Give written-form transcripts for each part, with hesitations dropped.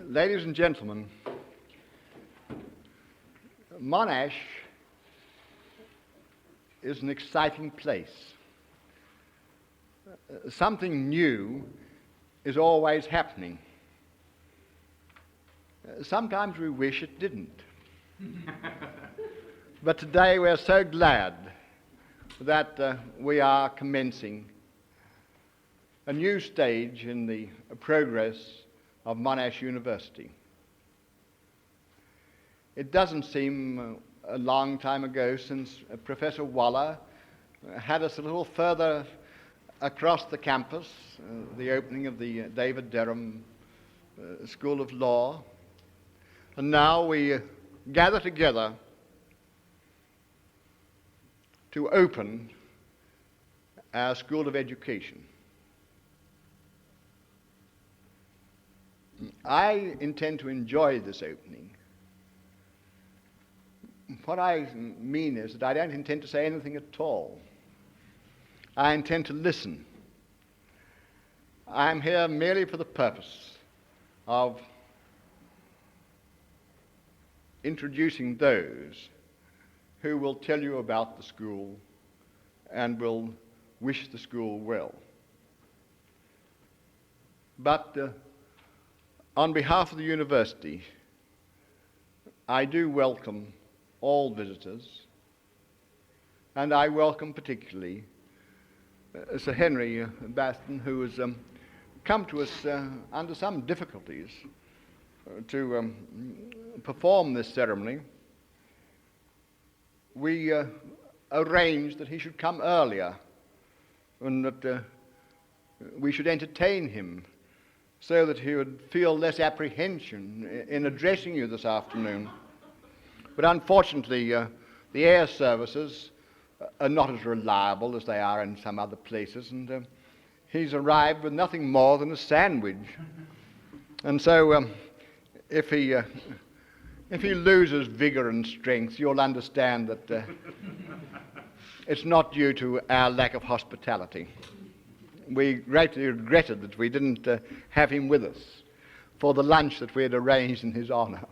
Ladies and gentlemen, Monash is an exciting place. Something new is always happening. Sometimes we wish it didn't. But today we're so glad that we are commencing a new stage in the progress of Monash University. It doesn't seem a long time ago since Professor Waller had us a little further across the campus, the opening of the David Derham School of Law, and now we gather together to open our School of Education. I intend to enjoy this opening. What I mean is that I don't intend to say anything at all. I intend to listen. I'm here merely for the purpose of introducing those who will tell you about the school and will wish the school well. But on behalf of the university, I do welcome all visitors, and I welcome particularly Sir Henry Basten, who has come to us under some difficulties to perform this ceremony. We arranged that he should come earlier and that we should entertain him so that he would feel less apprehension in addressing you this afternoon. But unfortunately, the air services are not as reliable as they are in some other places, and he's arrived with nothing more than a sandwich. And so if he loses vigor and strength, you'll understand that it's not due to our lack of hospitality. We greatly regretted that we didn't have him with us for the lunch that we had arranged in his honor.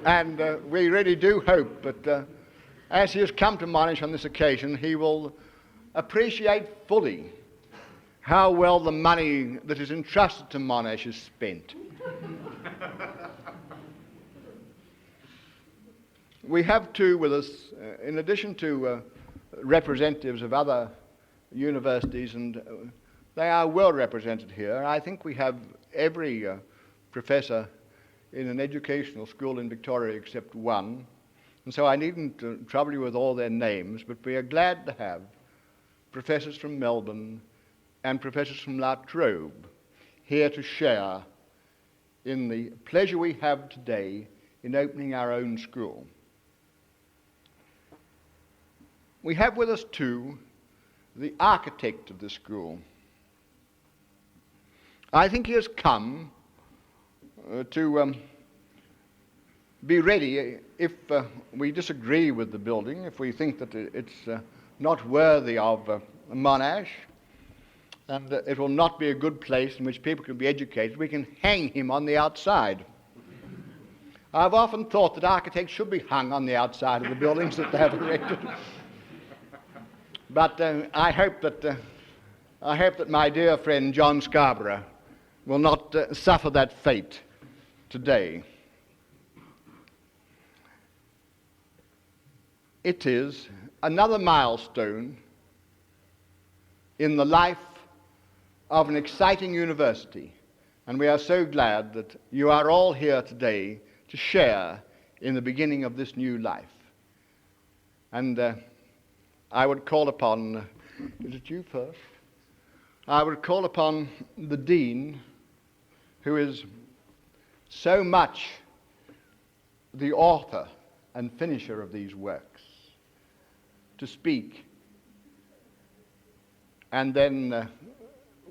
And we really do hope that as he has come to Monash on this occasion, he will appreciate fully how well the money that is entrusted to Monash is spent. We have too with us, in addition to representatives of other universities, and they are well represented here. I think we have every professor in an educational school in Victoria except one, and so I needn't trouble you with all their names, but we are glad to have professors from Melbourne and professors from La Trobe here to share in the pleasure we have today in opening our own school. We have with us too the architect of the school. I think he has come to be ready if we disagree with the building, if we think that it's not worthy of Monash, and it will not be a good place in which people can be educated, we can hang him on the outside. I've often thought that architects should be hung on the outside of the buildings that they have erected. But I hope that my dear friend John Scarborough will not suffer that fate today. It is another milestone in the life of an exciting university, and we are so glad that you are all here today to share in the beginning of this new life. And I would call upon, is it you first? I would call upon the Dean, who is so much the author and finisher of these works, to speak. And then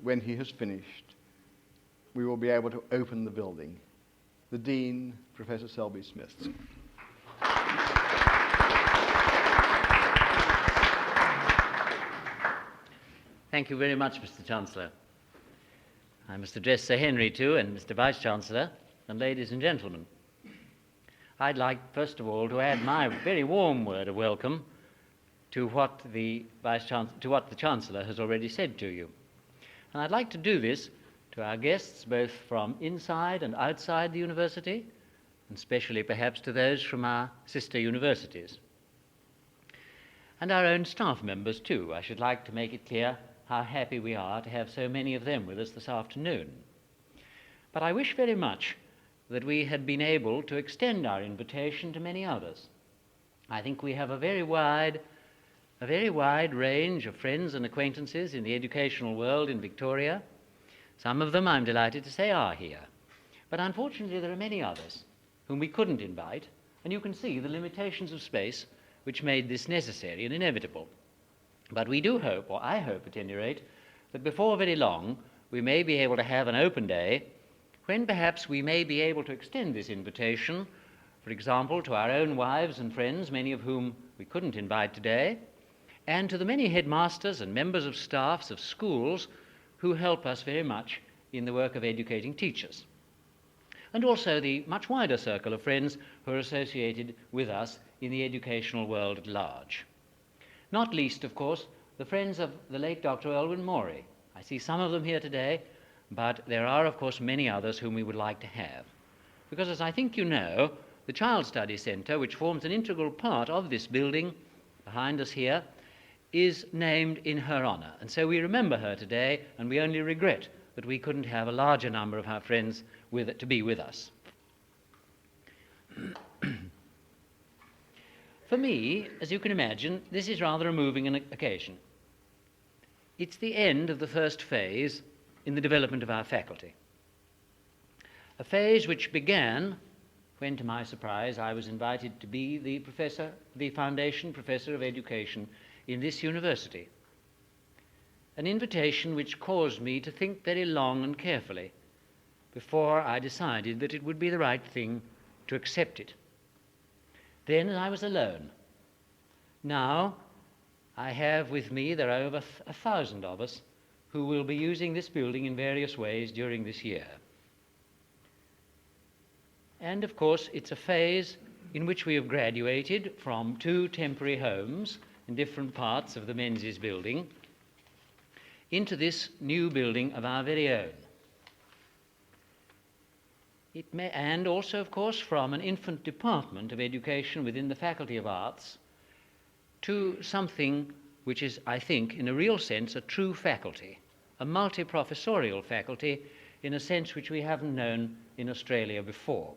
when he has finished, we will be able to open the building. The Dean, Professor Selby Smith. Thank you very much, Mr. Chancellor. I must address Sir Henry too, and Mr. Vice-Chancellor, and ladies and gentlemen. I'd like, first of all, to add my very warm word of welcome to what the Chancellor has already said to you. And I'd like to do this to our guests, both from inside and outside the university, and especially perhaps to those from our sister universities. And our own staff members too. I should like to make it clear how happy we are to have so many of them with us this afternoon. But I wish very much that we had been able to extend our invitation to many others. I think we have a very wide range of friends and acquaintances in the educational world in Victoria. Some of them, I'm delighted to say, are here. But unfortunately, there are many others whom we couldn't invite, and you can see the limitations of space which made this necessary and inevitable. But we do hope, or I hope at any rate, that before very long we may be able to have an open day when perhaps we may be able to extend this invitation, for example, to our own wives and friends, many of whom we couldn't invite today, and to the many headmasters and members of staffs of schools who help us very much in the work of educating teachers, and also the much wider circle of friends who are associated with us in the educational world at large. Not least, of course, the friends of the late Dr. Elwyn Morey. I see some of them here today, but there are, of course, many others whom we would like to have. Because, as I think you know, the Child Study Centre, which forms an integral part of this building behind us here, is named in her honour. And so we remember her today, and we only regret that we couldn't have a larger number of her friends to be with us. For me, as you can imagine, this is rather a moving occasion. It's the end of the first phase in the development of our faculty. A phase which began when, to my surprise, I was invited to be the Foundation Professor of Education in this university. An invitation which caused me to think very long and carefully before I decided that it would be the right thing to accept it. Then I was alone. Now I have with me, there are over 1,000 of us who will be using this building in various ways during this year. And of course, it's a phase in which we have graduated from 2 temporary homes in different parts of the Menzies Building into this new building of our very own. And also, of course, from an infant department of education within the Faculty of Arts to something which is, I think, in a real sense, a true faculty, a multi-professorial faculty in a sense which we haven't known in Australia before.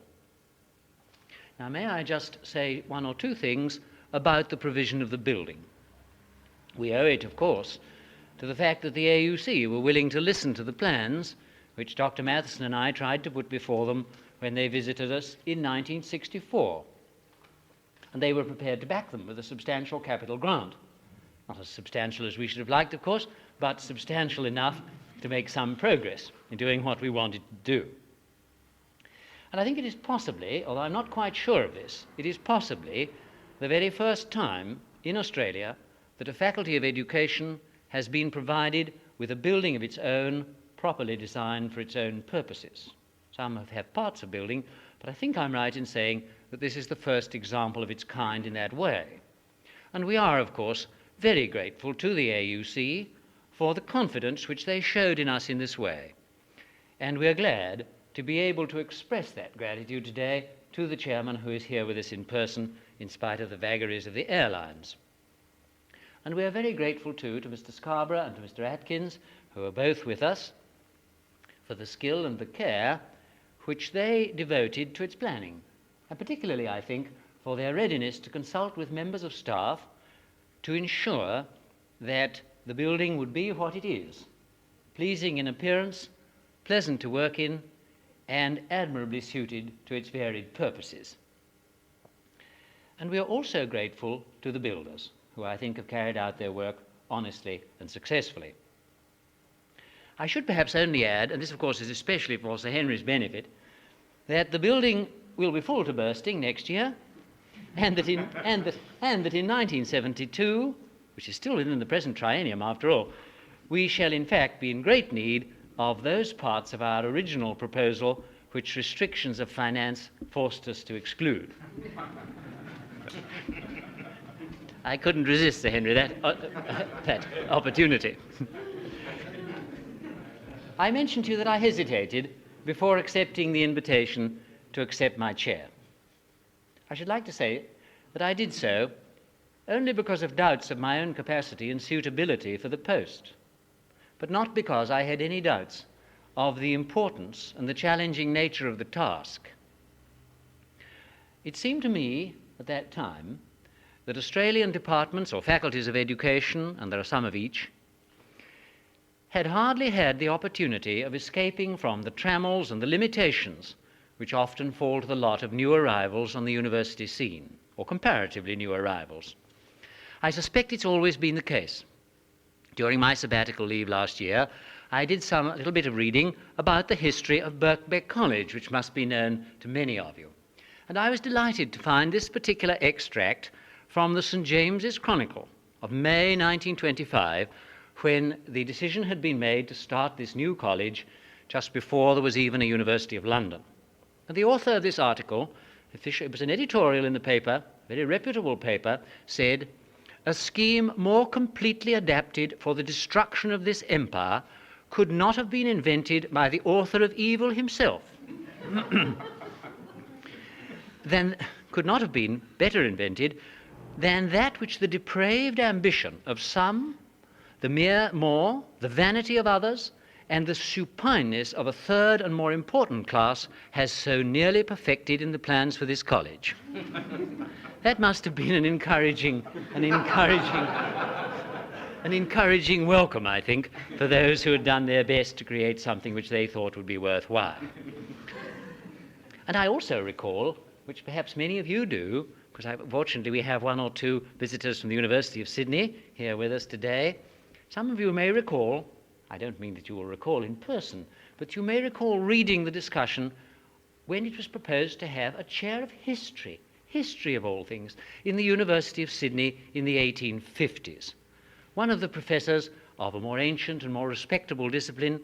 Now, may I just say one or two things about the provision of the building? We owe it, of course, to the fact that the AUC were willing to listen to the plans which Dr. Matheson and I tried to put before them when they visited us in 1964. And they were prepared to back them with a substantial capital grant. Not as substantial as we should have liked, of course, but substantial enough to make some progress in doing what we wanted to do. And I think it is possibly, although I'm not quite sure of this, it is possibly the very first time in Australia that a faculty of education has been provided with a building of its own, properly designed for its own purposes. Some have parts of building, but I think I'm right in saying that this is the first example of its kind in that way. And we are, of course, very grateful to the AUC for the confidence which they showed in us in this way. And we are glad to be able to express that gratitude today to the chairman, who is here with us in person in spite of the vagaries of the airlines. And we are very grateful too to Mr. Scarborough and to Mr. Atkins, who are both with us, for the skill and the care which they devoted to its planning, and particularly, I think, for their readiness to consult with members of staff to ensure that the building would be what it is, pleasing in appearance, pleasant to work in, and admirably suited to its varied purposes. And we are also grateful to the builders, who I think have carried out their work honestly and successfully. I should perhaps only add, and this of course is especially for Sir Henry's benefit, that the building will be full to bursting next year, and that in 1972, which is still in the present triennium after all, we shall in fact be in great need of those parts of our original proposal which restrictions of finance forced us to exclude. I couldn't resist, Sir Henry, that opportunity. I mentioned to you that I hesitated before accepting the invitation to accept my chair. I should like to say that I did so only because of doubts of my own capacity and suitability for the post, but not because I had any doubts of the importance and the challenging nature of the task. It seemed to me at that time that Australian departments or faculties of education, and there are some of each, had hardly had the opportunity of escaping from the trammels and the limitations which often fall to the lot of new arrivals on the university scene, or comparatively new arrivals. I suspect it's always been the case. During my sabbatical leave last year, I did a little bit of reading about the history of Birkbeck College, which must be known to many of you. And I was delighted to find this particular extract from the St. James's Chronicle of May 1925, when the decision had been made to start this new college just before there was even a University of London. And the author of this article, it was an editorial in the paper, a very reputable paper, said, "A scheme more completely adapted for the destruction of this empire could not have been invented by the author of evil himself." Then could not have been better invented than that which the depraved ambition of some, the mere more, the vanity of others, and the supineness of a third and more important class has so nearly perfected in the plans for this college. That must have been an encouraging welcome, I think, for those who had done their best to create something which they thought would be worthwhile. And I also recall, which perhaps many of you do, because fortunately we have one or two visitors from the University of Sydney here with us today. Some of you may recall, I don't mean that you will recall in person, but you may recall reading the discussion when it was proposed to have a chair of history of all things, in the University of Sydney in the 1850s. One of the professors of a more ancient and more respectable discipline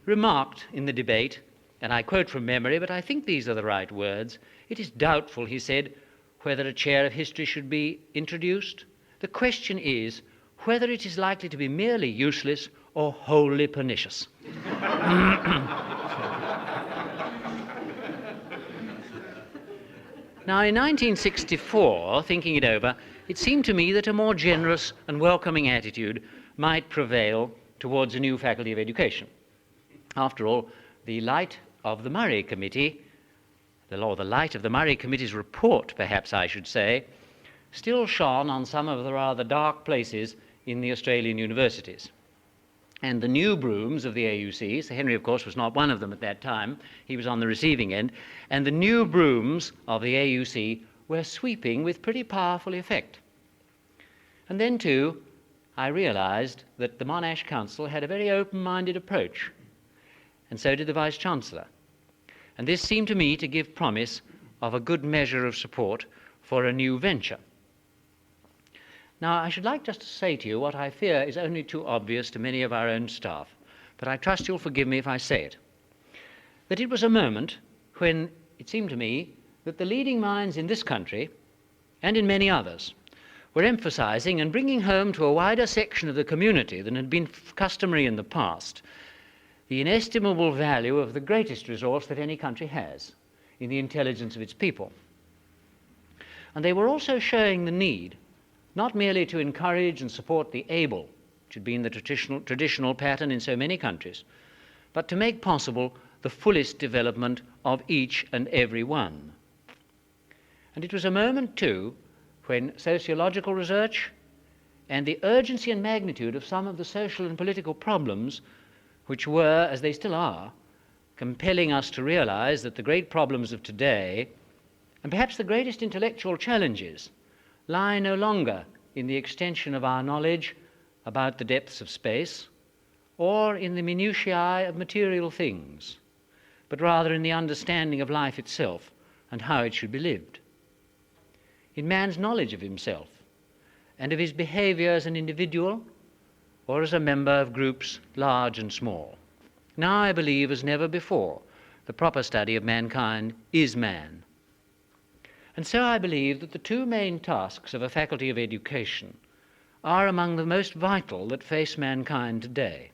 remarked in the debate, and I quote from memory, but I think these are the right words, "It is doubtful," he said, "whether a chair of history should be introduced. The question is whether it is likely to be merely useless or wholly pernicious." Now, in 1964, thinking it over, it seemed to me that a more generous and welcoming attitude might prevail towards a new faculty of education. After all, the light of the Murray Committee, the light of the Murray Committee's report, perhaps I should say, still shone on some of the rather dark places in the Australian universities. And the new brooms of the AUC, Sir Henry, of course, was not one of them at that time, he was on the receiving end, and the new brooms of the AUC were sweeping with pretty powerful effect. And then, too, I realized that the Monash Council had a very open-minded approach, and so did the Vice-Chancellor. And this seemed to me to give promise of a good measure of support for a new venture. Now, I should like just to say to you what I fear is only too obvious to many of our own staff, but I trust you'll forgive me if I say it. That it was a moment when it seemed to me that the leading minds in this country, and in many others, were emphasizing and bringing home to a wider section of the community than had been customary in the past the inestimable value of the greatest resource that any country has in the intelligence of its people. And they were also showing the need not merely to encourage and support the able, which had been the traditional pattern in so many countries, but to make possible the fullest development of each and every one. And it was a moment, too, when sociological research and the urgency and magnitude of some of the social and political problems, which were, as they still are, compelling us to realize that the great problems of today, and perhaps the greatest intellectual challenges, lie no longer in the extension of our knowledge about the depths of space or in the minutiae of material things, but rather in the understanding of life itself and how it should be lived. In man's knowledge of himself and of his behavior as an individual or as a member of groups large and small. Now I believe as never before the proper study of mankind is man. And so I believe that the two main tasks of a faculty of education are among the most vital that face mankind today.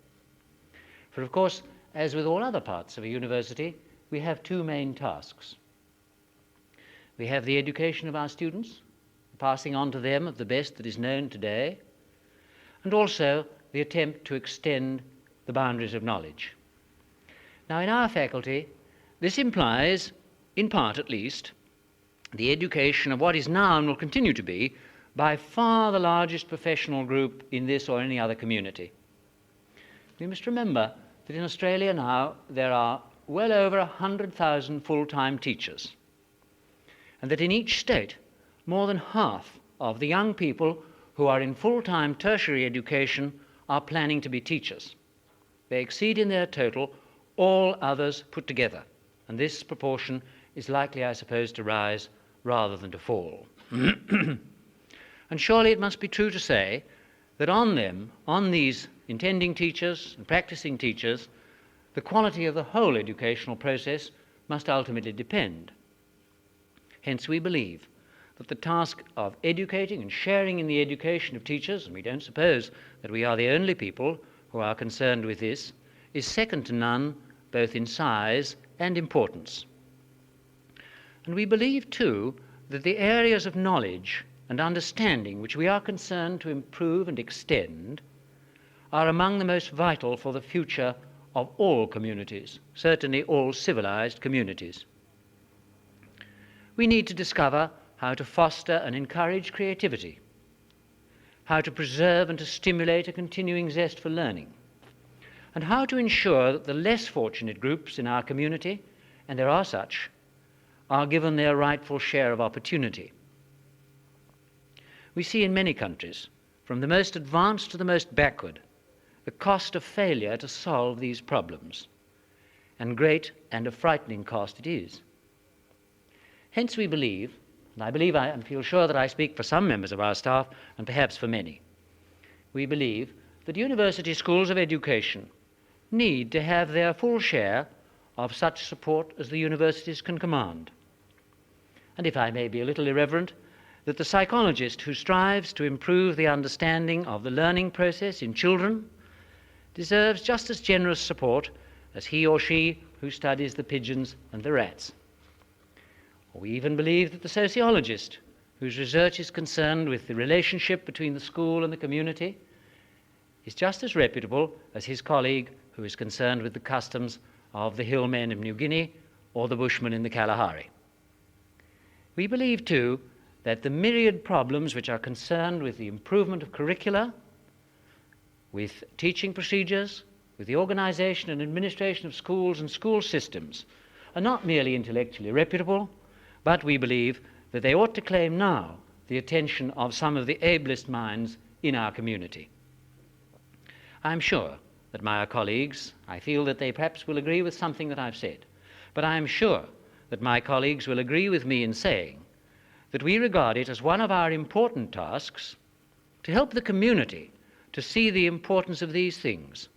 For of course, as with all other parts of a university, we have two main tasks. We have the education of our students, passing on to them of the best that is known today, and also the attempt to extend the boundaries of knowledge. Now, in our faculty, this implies, in part at least, the education of what is now and will continue to be by far the largest professional group in this or any other community. We must remember that in Australia now there are well over 100,000 full-time teachers, and that in each state more than half of the young people who are in full-time tertiary education are planning to be teachers. They exceed in their total all others put together, and this proportion is likely, I suppose, to rise rather than to fall. And surely it must be true to say that on these intending teachers and practicing teachers, the quality of the whole educational process must ultimately depend. Hence we believe that the task of educating and sharing in the education of teachers, and we don't suppose that we are the only people who are concerned with this, is second to none both in size and importance. And we believe too that the areas of knowledge and understanding which we are concerned to improve and extend are among the most vital for the future of all communities, certainly all civilized communities. We need to discover how to foster and encourage creativity, how to preserve and to stimulate a continuing zest for learning, and how to ensure that the less fortunate groups in our community, and there are such, are given their rightful share of opportunity. We see in many countries, from the most advanced to the most backward, the cost of failure to solve these problems, and great and a frightening cost it is. Hence we believe, and I feel sure that I speak for some members of our staff, and perhaps for many, we believe that university schools of education need to have their full share of such support as the universities can command. And if I may be a little irreverent, that the psychologist who strives to improve the understanding of the learning process in children deserves just as generous support as he or she who studies the pigeons and the rats. Or we even believe that the sociologist whose research is concerned with the relationship between the school and the community is just as reputable as his colleague who is concerned with the customs of the hillmen of New Guinea or the bushmen in the Kalahari. We believe too that the myriad problems which are concerned with the improvement of curricula, with teaching procedures, with the organization and administration of schools and school systems are not merely intellectually reputable, but we believe that they ought to claim now the attention of some of the ablest minds in our community. I'm sure that my colleagues, I feel that they perhaps will agree with something that I've said, but I am sure that my colleagues will agree with me in saying that we regard it as one of our important tasks to help the community to see the importance of these things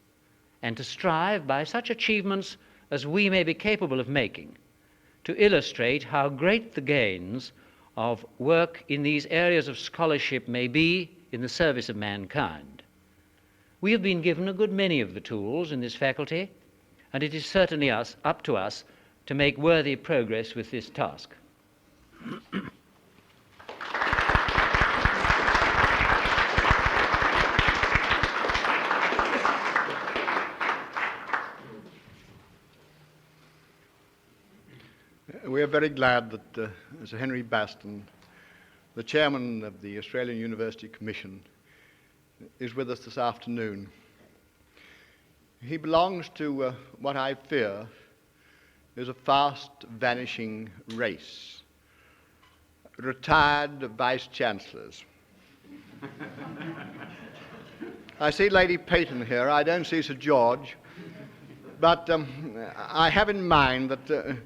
and to strive by such achievements as we may be capable of making to illustrate how great the gains of work in these areas of scholarship may be in the service of mankind. We have been given a good many of the tools in this faculty, and it is certainly up to us to make worthy progress with this task. We are very glad that Sir Henry Basten, the chairman of the Australian University Commission, is with us this afternoon. He belongs to what I fear is a fast vanishing race. Retired Vice-Chancellors. I see Lady Peyton here. I don't see Sir George. But I have in mind that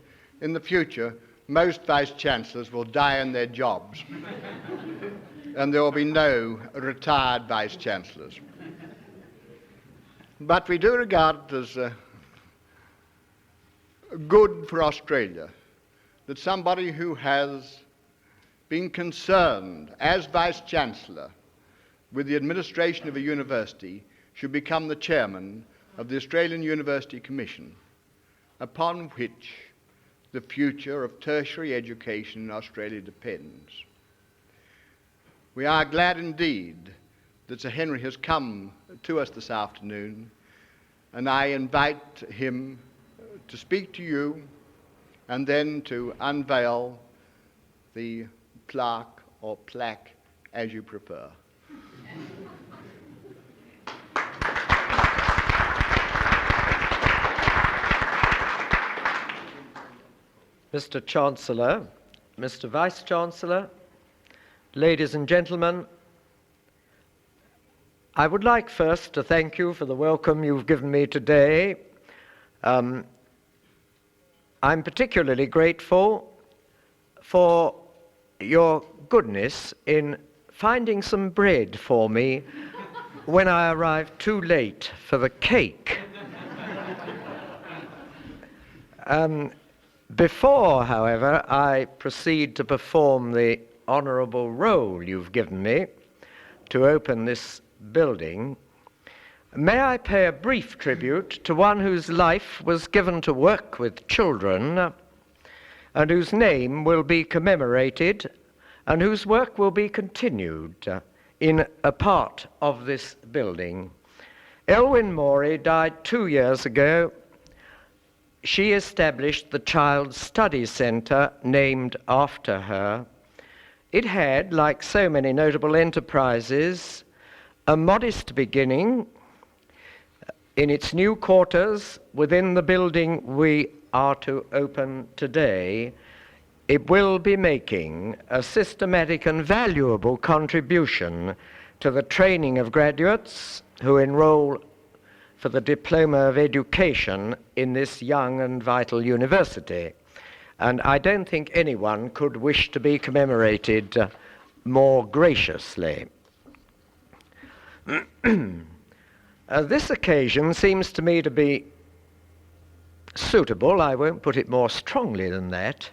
in the future, most Vice-Chancellors will die in their jobs. And there will be no retired Vice-Chancellors. But we do regard it as good for Australia that somebody who has been concerned as Vice-Chancellor with the administration of a university should become the chairman of the Australian University Commission, upon which the future of tertiary education in Australia depends. We are glad indeed that Sir Henry has come to us this afternoon, and I invite him to speak to you and then to unveil the plaque or plaque as you prefer. Mr. Chancellor, Mr. Vice-Chancellor, ladies and gentlemen, I would like first to thank you for the welcome you've given me today. I'm particularly grateful for your goodness in finding some bread for me when I arrived too late for the cake. Before, however, I proceed to perform the honourable role you've given me to open this building, may I pay a brief tribute to one whose life was given to work with children and whose name will be commemorated and whose work will be continued in a part of this building. Elwyn Morey died 2 years ago. She established the Child Study Centre named after her. It had, like so many notable enterprises, a modest beginning. In its new quarters within the building we are to open today, it will be making a systematic and valuable contribution to the training of graduates who enroll for the Diploma of Education in this young and vital university. And I don't think anyone could wish to be commemorated more graciously. This occasion seems to me to be suitable, I won't put it more strongly than that,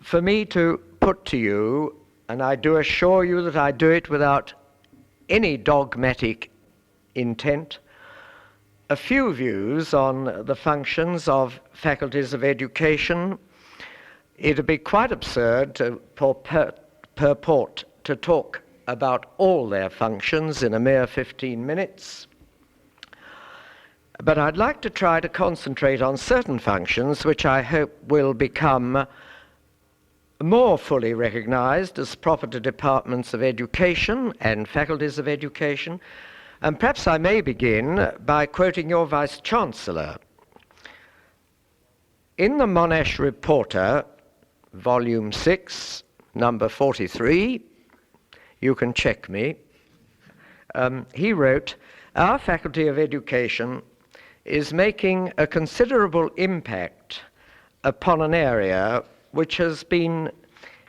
for me to put to you, and I do assure you that I do it without any dogmatic intent, a few views on the functions of faculties of education. It would be quite absurd to purport to talk about all their functions in a mere 15 minutes. But I'd like to try to concentrate on certain functions which I hope will become more fully recognized as proper to departments of education and faculties of education. And perhaps I may begin by quoting your Vice-Chancellor. In the Monash Reporter, Volume 6, number 43, you can check me, he wrote, "Our Faculty of Education is making a considerable impact upon an area which has been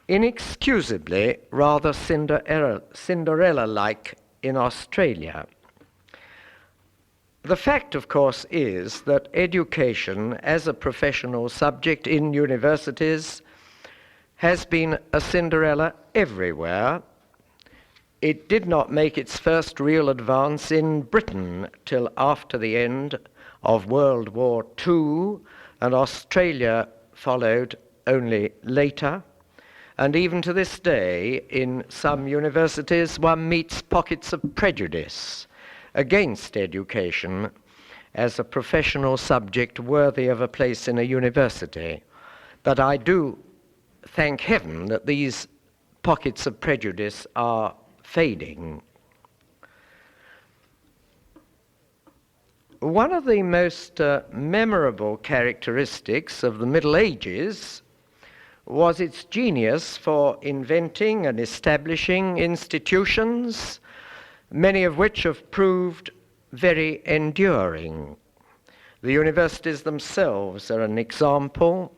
inexcusably rather Cinderella-like in Australia. The fact, of course, is that education as a professional subject in universities has been a Cinderella everywhere. It did not make its first real advance in Britain till after the end of World War II, and Australia followed only later. And even to this day, in some universities, one meets pockets of prejudice against education as a professional subject worthy of a place in a university. But I do thank heaven that these pockets of prejudice are fading. One of the most memorable characteristics of the Middle Ages was its genius for inventing and establishing institutions, many of which have proved very enduring. The universities themselves are an example,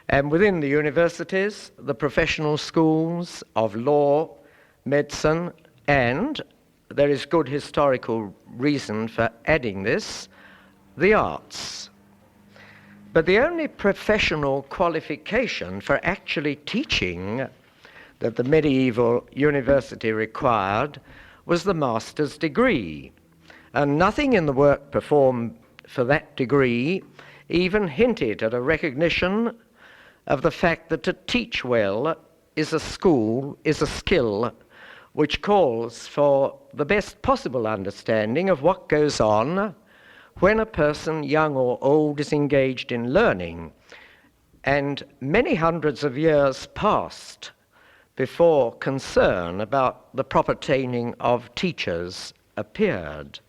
and within the universities, the professional schools of law, medicine, and there is good historical reason for adding this, the arts. But the only professional qualification for actually teaching that the medieval university required was the master's degree, and nothing in the work performed for that degree even hinted at a recognition of the fact that to teach well is a skill which calls for the best possible understanding of what goes on when a person, young or old, is engaged in learning. And many hundreds of years passed before concern about the proper training of teachers appeared.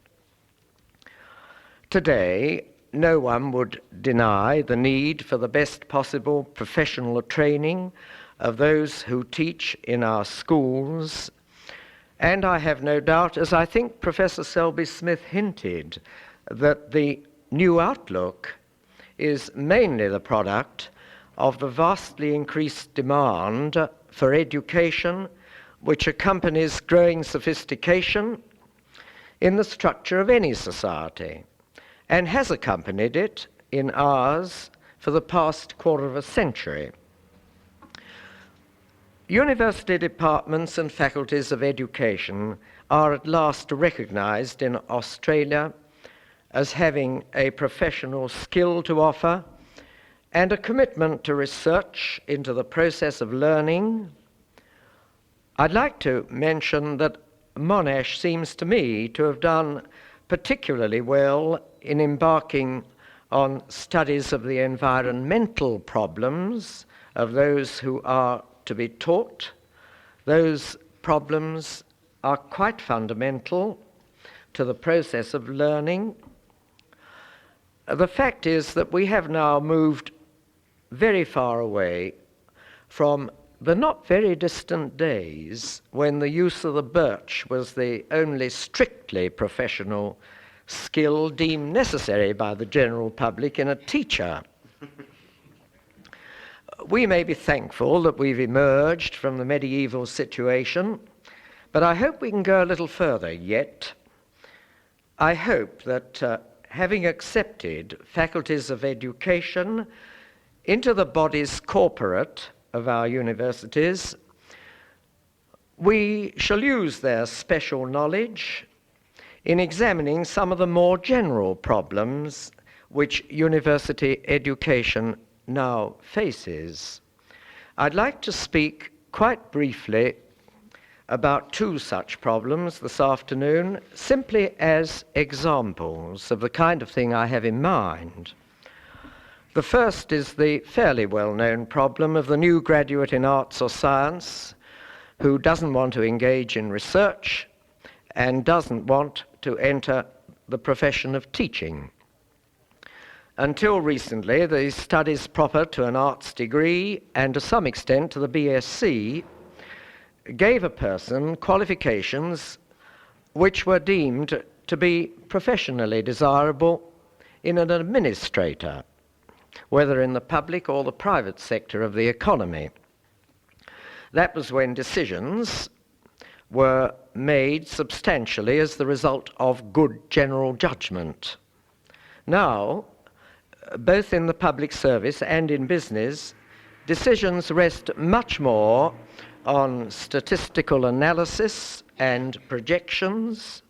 Today, no one would deny the need for the best possible professional training of those who teach in our schools. And I have no doubt, as I think Professor Selby Smith hinted, that the new outlook is mainly the product of the vastly increased demand for education which accompanies growing sophistication in the structure of any society, and has accompanied it in ours for the past quarter of a century. University departments and faculties of education are at last recognized in Australia as having a professional skill to offer and a commitment to research into the process of learning. I'd like to mention that Monash seems to me to have done particularly well in embarking on studies of the environmental problems of those who are to be taught. Those problems are quite fundamental to the process of learning. The fact is that we have now moved very far away from the not very distant days when the use of the birch was the only strictly professional skill deemed necessary by the general public in a teacher. We may be thankful that we've emerged from the medieval situation, but I hope we can go a little further yet. I hope that having accepted faculties of education into the bodies corporate of our universities, we shall use their special knowledge in examining some of the more general problems which university education now faces. I'd like to speak quite briefly about two such problems this afternoon, simply as examples of the kind of thing I have in mind. The first is the fairly well-known problem of the new graduate in arts or science who doesn't want to engage in research and doesn't want to enter the profession of teaching. Until recently, the studies proper to an arts degree and to some extent to the BSc gave a person qualifications which were deemed to be professionally desirable in an administrator, whether in the public or the private sector of the economy. That was when decisions were made substantially as the result of good general judgment. Now, both in the public service and in business, decisions rest much more on statistical analysis and projections,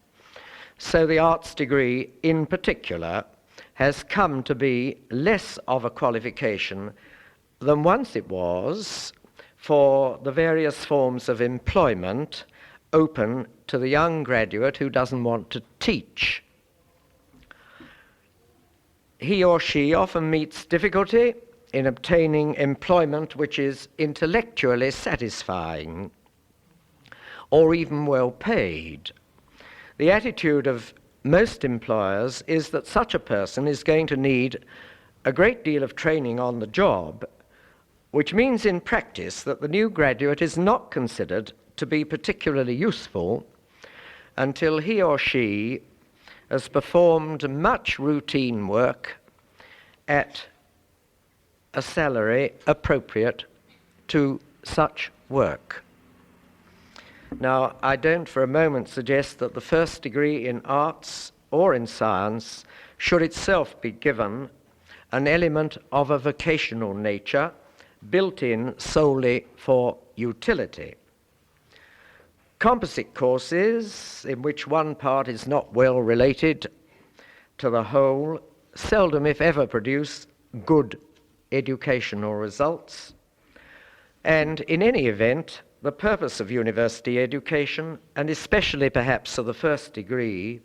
so the arts degree in particular has come to be less of a qualification than once it was for the various forms of employment open to the young graduate who doesn't want to teach. He or she often meets difficulty in obtaining employment which is intellectually satisfying or even well paid. The attitude of most employers is that such a person is going to need a great deal of training on the job, which means in practice that the new graduate is not considered to be particularly useful until he or she has performed much routine work at a salary appropriate to such work. Now, I don't for a moment suggest that the first degree in arts or in science should itself be given an element of a vocational nature built in solely for utility. Composite courses, in which one part is not well related to the whole, seldom, if ever, produce good educational results. And in any event, the purpose of university education, and especially perhaps of the first degree,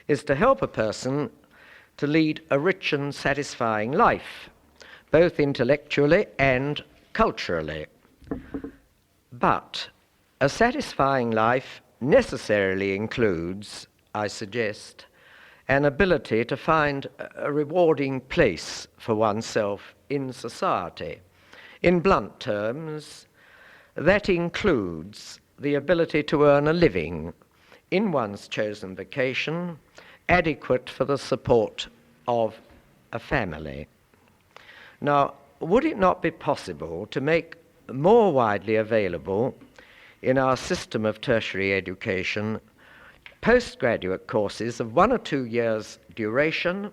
is to help a person to lead a rich and satisfying life, both intellectually and culturally. But a satisfying life necessarily includes, I suggest, an ability to find a rewarding place for oneself in society. In blunt terms, that includes the ability to earn a living in one's chosen vocation, adequate for the support of a family. Now, would it not be possible to make more widely available in our system of tertiary education postgraduate courses of 1 or 2 years duration,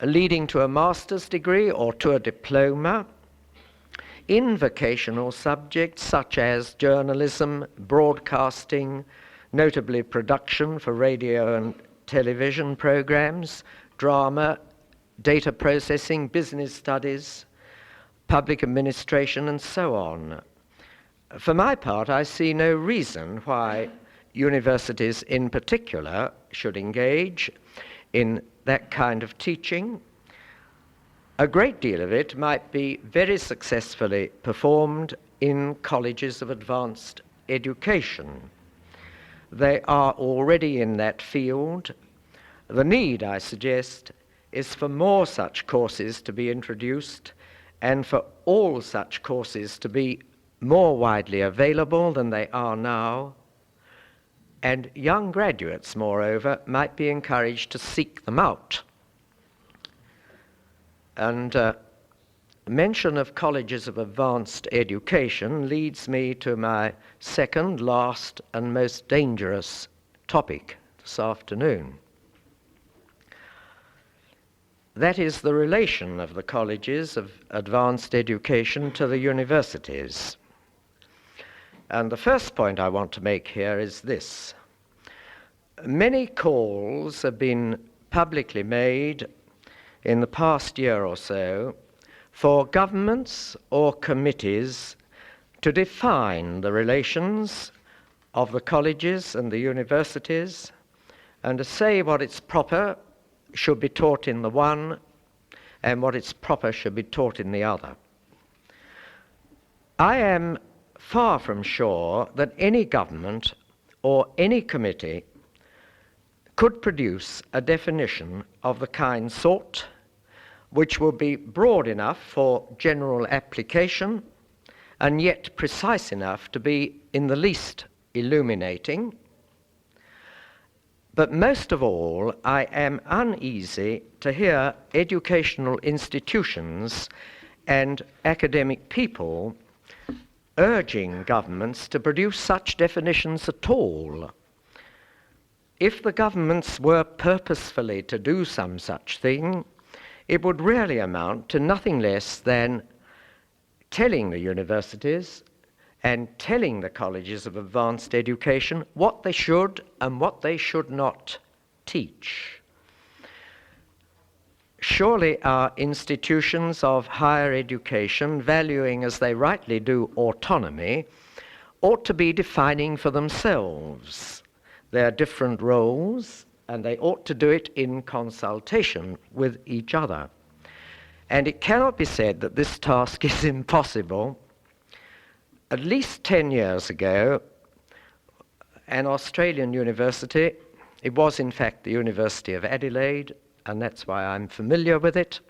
leading to a master's degree or to a diploma, in vocational subjects such as journalism, broadcasting, notably production for radio and television programs, drama, data processing, business studies, public administration, and so on. For my part, I see no reason why universities in particular should engage in that kind of teaching. A great deal of it might be very successfully performed in colleges of advanced education. They are already in that field. The need, I suggest, is for more such courses to be introduced and for all such courses to be more widely available than they are now. And young graduates, moreover, might be encouraged to seek them out. And mention of colleges of advanced education leads me to my second, last, and most dangerous topic this afternoon. That is the relation of the colleges of advanced education to the universities. And the first point I want to make here is this. Many calls have been publicly made in the past year or so for governments or committees to define the relations of the colleges and the universities and to say what it's proper should be taught in the one and what it's proper should be taught in the other. I am far from sure that any government or any committee could produce a definition of the kind sought, which will be broad enough for general application and yet precise enough to be in the least illuminating. But most of all, I am uneasy to hear educational institutions and academic people urging governments to produce such definitions at all. If the governments were purposefully to do some such thing, it would really amount to nothing less than telling the universities and telling the colleges of advanced education what they should and what they should not teach. Surely our institutions of higher education, valuing as they rightly do autonomy, ought to be defining for themselves their different roles, and they ought to do it in consultation with each other. And it cannot be said that this task is impossible. At least 10 years ago, an Australian university, it was in fact the University of Adelaide, and that's why I'm familiar with it,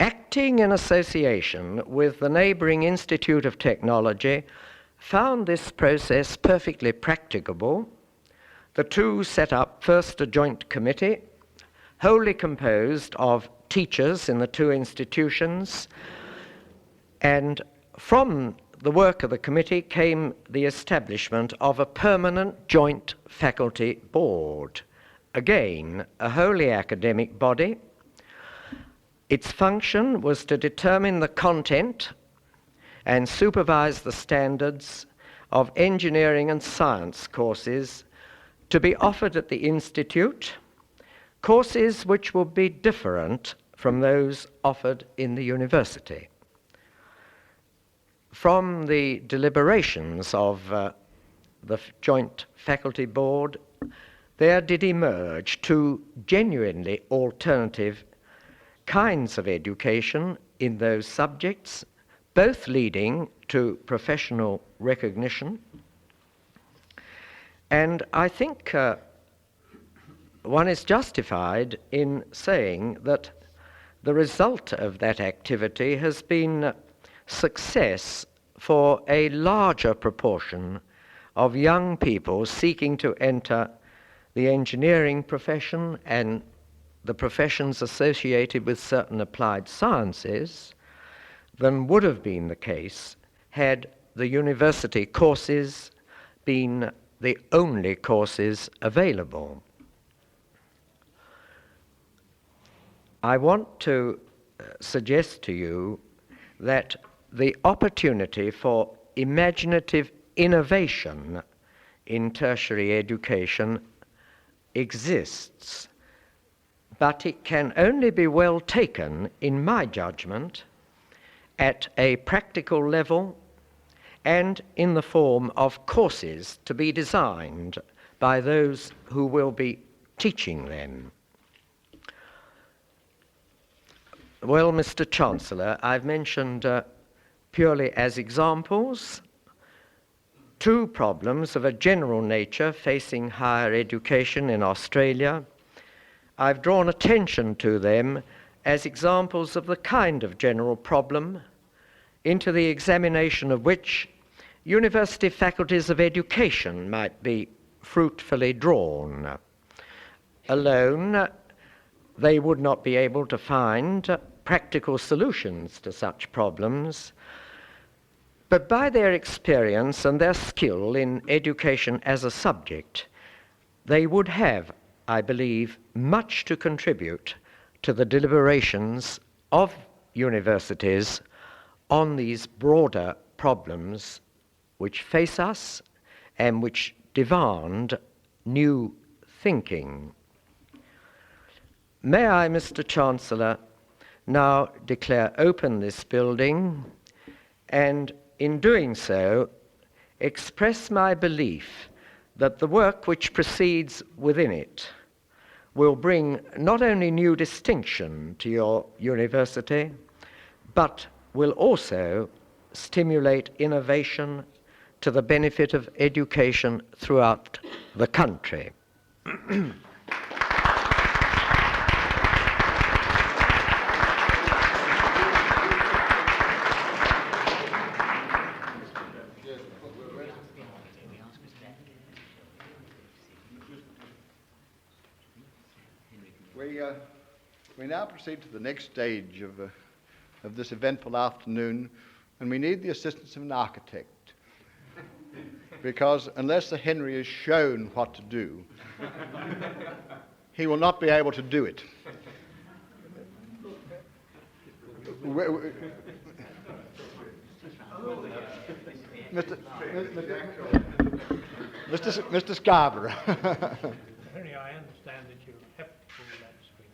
acting in association with the neighbouring Institute of Technology, found this process perfectly practicable. The two set up first a joint committee, wholly composed of teachers in the two institutions, and from the work of the committee came the establishment of a permanent joint faculty board, again a wholly academic body. Its function was to determine the content and supervise the standards of engineering and science courses to be offered at the Institute, courses which will be different from those offered in the university. From the deliberations of the joint faculty board, there did emerge two genuinely alternative kinds of education in those subjects, both leading to professional recognition. And I think one is justified in saying that the result of that activity has been success for a larger proportion of young people seeking to enter the engineering profession and the professions associated with certain applied sciences than would have been the case had the university courses been the only courses available. I want to suggest to you that the opportunity for imaginative innovation in tertiary education exists, but it can only be well taken, in my judgment, at a practical level and in the form of courses to be designed by those who will be teaching them. Well, Mr. Chancellor, I've mentioned purely as examples two problems of a general nature facing higher education in Australia. I've drawn attention to them as examples of the kind of general problem into the examination of which university faculties of education might be fruitfully drawn. Alone, they would not be able to find practical solutions to such problems, but by their experience and their skill in education as a subject, they would have, I believe, much to contribute to the deliberations of universities on these broader problems which face us and which demand new thinking. May I, Mr. Chancellor, now declare open this building and, in doing so, express my belief that the work which proceeds within it will bring not only new distinction to your university, but will also stimulate innovation to the benefit of education throughout the country. We now proceed to the next stage of this eventful afternoon, and we need the assistance of an architect. Because unless Sir Henry is shown what to do, he will not be able to do it. Mr. Scarborough. Henry, I understand that you have to pull that speech.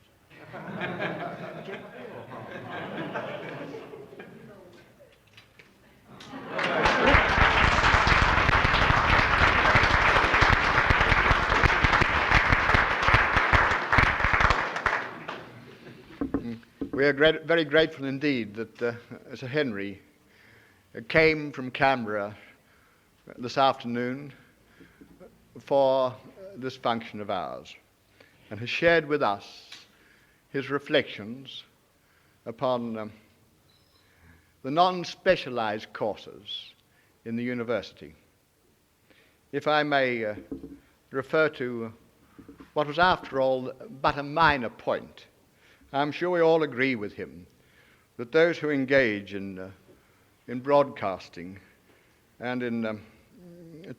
We are very grateful indeed that Sir Henry came from Canberra this afternoon for this function of ours and has shared with us his reflections upon the non-specialised courses in the university. If I may refer to what was, after all, but a minor point, I'm sure we all agree with him that those who engage in broadcasting and in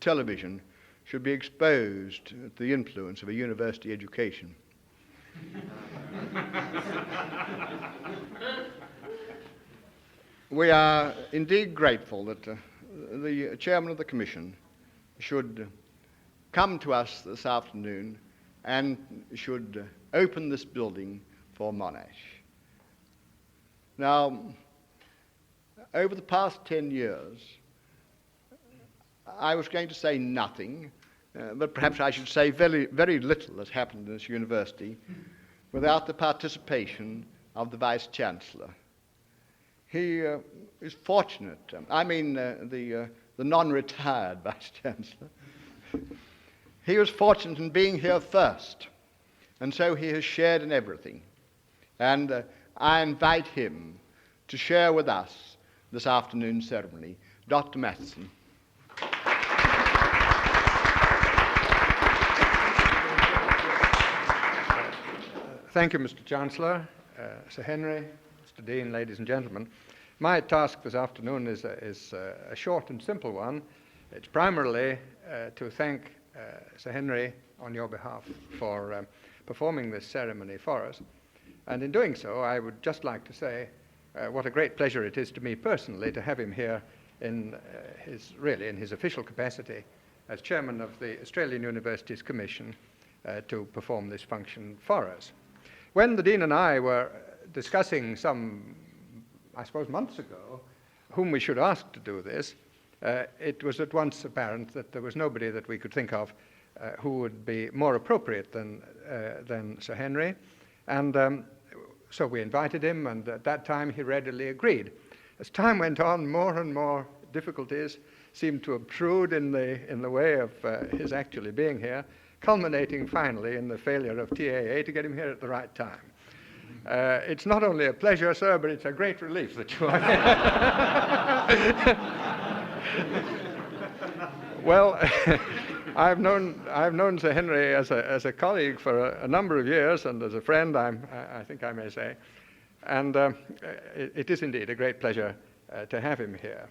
television should be exposed to the influence of a university education. We are indeed grateful that the chairman of the commission should come to us this afternoon and should open this building for Monash. Now, over the past 10 years, I was going to say nothing, but perhaps I should say very, very little has happened in this university without the participation of the Vice-Chancellor. He is fortunate, the non-retired Vice-Chancellor. He was fortunate in being here first, and so he has shared in everything. And I invite him to share with us this afternoon's ceremony. Dr. Matheson. Thank you, Mr. Chancellor, Sir Henry, Mr. Dean, ladies and gentlemen. My task this afternoon is a short and simple one. It's primarily to thank Sir Henry on your behalf for performing this ceremony for us. And in doing so, I would just like to say what a great pleasure it is to me personally to have him here in his official capacity as chairman of the Australian Universities Commission to perform this function for us. When the Dean and I were discussing some, I suppose, months ago, whom we should ask to do this, it was at once apparent that there was nobody that we could think of who would be more appropriate than Sir Henry. And so we invited him, and at that time he readily agreed. As time went on, more and more difficulties seemed to obtrude in the way of his actually being here, culminating finally in the failure of TAA to get him here at the right time. It's not only a pleasure, sir, but it's a great relief that you are here. Well, I've known Sir Henry as a colleague for a number of years, and as a friend, I think I may say. And it is indeed a great pleasure to have him here.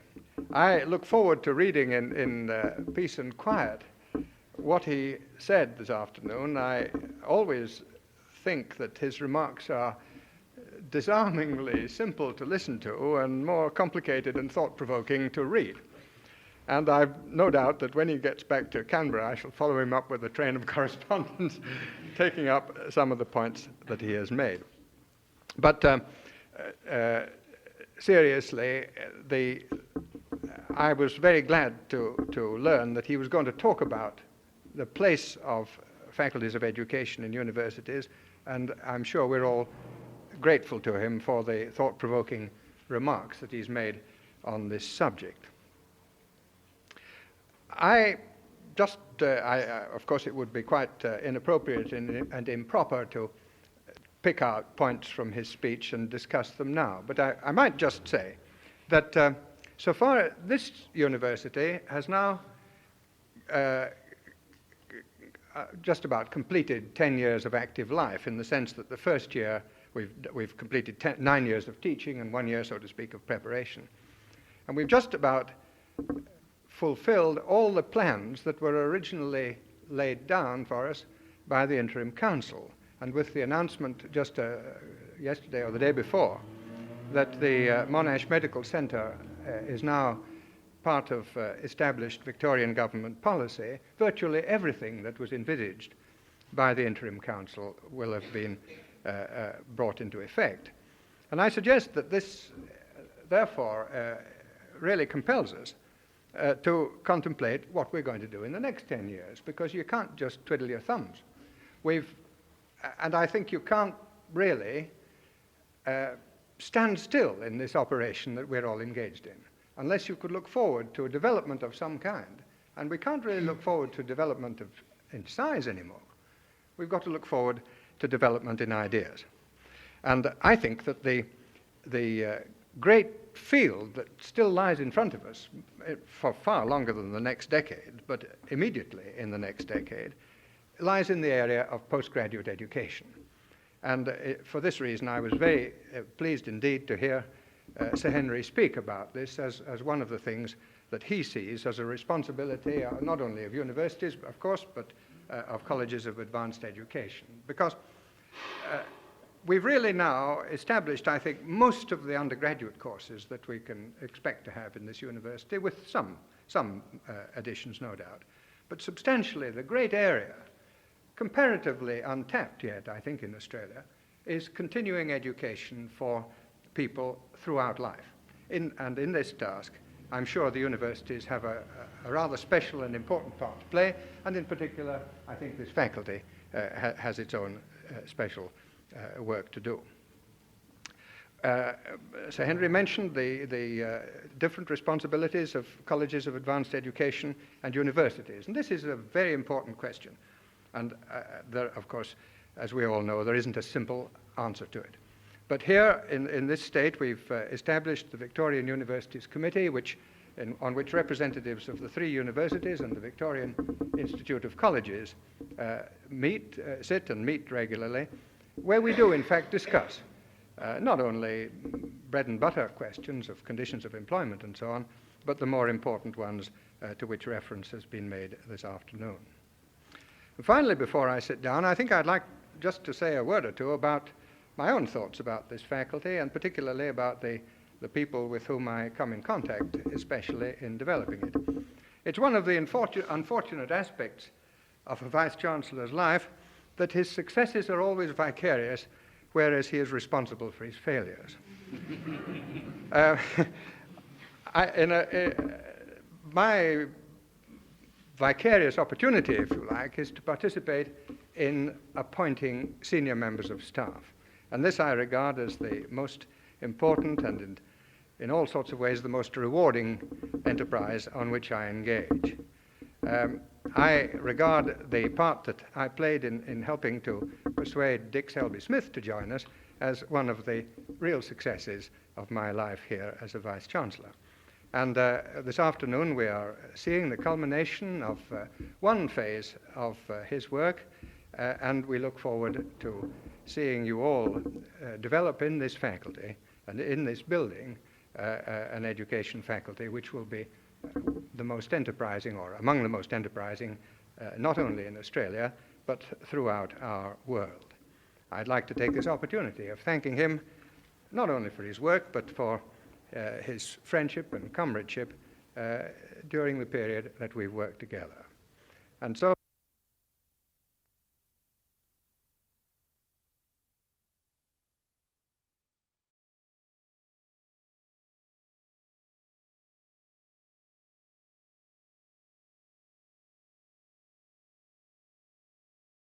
I look forward to reading in peace and quiet what he said this afternoon. I always think that his remarks are disarmingly simple to listen to and more complicated and thought-provoking to read. And I've no doubt that when he gets back to Canberra, I shall follow him up with a train of correspondence, taking up some of the points that he has made. But seriously, I was very glad to learn that he was going to talk about the place of faculties of education in universities, and I'm sure we're all grateful to him for the thought-provoking remarks that he's made on this subject. Of course, it would be quite inappropriate and improper to pick out points from his speech and discuss them now, but I might just say that so far this university has now just about completed 10 years of active life, in the sense that the first year we've completed 9 years of teaching and 1 year, so to speak, of preparation. And we've just about fulfilled all the plans that were originally laid down for us by the interim council. And with the announcement just yesterday or the day before that the Monash Medical Centre is now part of established Victorian government policy, virtually everything that was envisaged by the interim council will have been brought into effect. And I suggest that this, therefore, really compels us to contemplate what we're going to do in the next 10 years, because you can't just twiddle your thumbs. And I think you can't really stand still in this operation that we're all engaged in, unless you could look forward to a development of some kind. And we can't really look forward to development in size anymore. We've got to look forward to development in ideas. And I think that the great field that still lies in front of us for far longer than the next decade, but immediately in the next decade, lies in the area of postgraduate education. And for this reason, I was very pleased indeed to hear Sir Henry speak about this as one of the things that he sees as a responsibility not only of universities, of course, but of colleges of advanced education. Because we've really now established, I think, most of the undergraduate courses that we can expect to have in this university, with some additions, no doubt. But substantially, the great area, comparatively untapped yet, I think, in Australia, is continuing education for people throughout life. And in this task, I'm sure the universities have a rather special and important part to play, and in particular, I think this faculty has its own special work to do. Sir Henry mentioned the different responsibilities of colleges of advanced education and universities, and this is a very important question. And there, of course, as we all know, there isn't a simple answer to it. But here in this state, we've established the Victorian Universities Committee, on which representatives of the 3 universities and the Victorian Institute of Colleges sit and meet regularly, where we do, in fact, discuss not only bread and butter questions of conditions of employment and so on, but the more important ones to which reference has been made this afternoon. And finally, before I sit down, I think I'd like just to say a word or two about my own thoughts about this faculty, and particularly about the people with whom I come in contact, especially in developing it. It's one of the unfortunate aspects of a Vice-Chancellor's life that his successes are always vicarious, whereas he is responsible for his failures. My vicarious opportunity, if you like, is to participate in appointing senior members of staff. And this I regard as the most important and in all sorts of ways the most rewarding enterprise on which I engage. I regard the part that I played in helping to persuade Dick Selby Smith to join us as one of the real successes of my life here as a Vice-Chancellor. And this afternoon we are seeing the culmination of one phase of his work, and we look forward to seeing you all develop in this faculty and in this building an education faculty which will be the most enterprising, or among the most enterprising, not only in Australia, but throughout our world. I'd like to take this opportunity of thanking him not only for his work, but for his friendship and comradeship during the period that we've worked together. And so